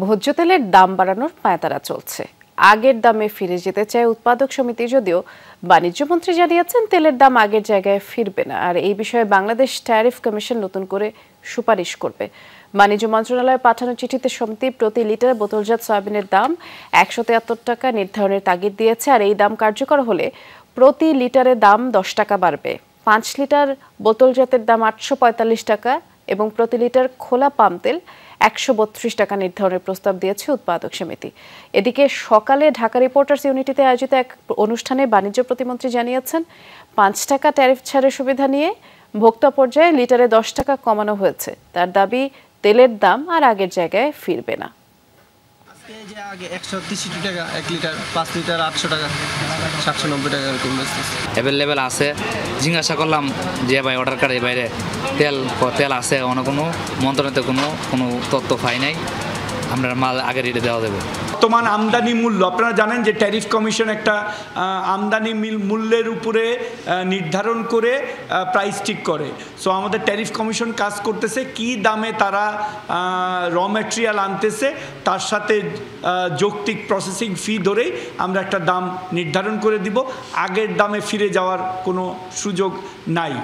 ভোজ্য তেলের দাম বাড়ানোর পায়তারা চলছে। আগের দামে ফিরে যেতে চায় উৎপাদক সমিতি, যদিও বাণিজ্য মন্ত্রী জানিয়েছেন তেলের দাম আগের জায়গায় ফিরবে না। আর এই বিষয়ে বাংলাদেশ ট্যারিফ কমিশন নতুন করে সুপারিশ করবে। বাণিজ্য মন্ত্রণালয়ে পাঠানো চিঠিতে সমিতি প্রতি লিটার বোতলজাত সয়াবিনের দাম ১৭৩ টাকা নির্ধারণের তাগিদ দিয়েছে। আর এই দাম কার্যকর হলে প্রতি লিটারে দাম ১০ টাকা বাড়বে। ৫ লিটার বোতলজাতের দাম ৮৪৫ টাকা এবং প্রতি লিটার খোলা পাম তেল ১৩২ টাকা নির্ধারণের প্রস্তাব দিয়েছে উৎপাদক সমিতি। এদিকে সকালে ঢাকা রিপোর্টার্স ইউনিটিতে আয়োজিত এক অনুষ্ঠানে বাণিজ্য প্রতিমন্ত্রী জানিয়েছেন ৫ টাকা ট্যারিফ ছাড়ের সুবিধা নিয়ে ভোক্তা পর্যায়ে লিটারে ১০ টাকা কমানো হয়েছে। তার দাবি, তেলের দাম আর আগের জায়গায় ফিরবে না। যে আগে ১৬৩ টাকা ১ লিটার, ৫ লিটার ৮০০ টাকা, ৭৯০ টাকা এরকম অ্যাভেলেবেল আছে। জিজ্ঞাসা করলাম যে ভাই অর্ডার কার্ডের বাইরে তেল আছে, অন্য কোনো মন্ত্রণালয়তে কোনো তথ্য পাই নাই। আমরা মাল আগে রেটে দেওয়া দেবে। বর্তমান আমদানি মূল্য, আপনারা জানেন যে ট্যারিফ কমিশন একটা আমদানি মূল্যের উপরে নির্ধারণ করে প্রাইস ঠিক করে। সো আমাদের ট্যারিফ কমিশন কাজ করতেছে কি দামে তারা র ম্যাটেরিয়াল আনতেছে, তার সাথে যৌক্তিক প্রসেসিং ফি ধরেই আমরা একটা দাম নির্ধারণ করে দিব। আগের দামে ফিরে যাওয়ার কোনো সুযোগ নাই।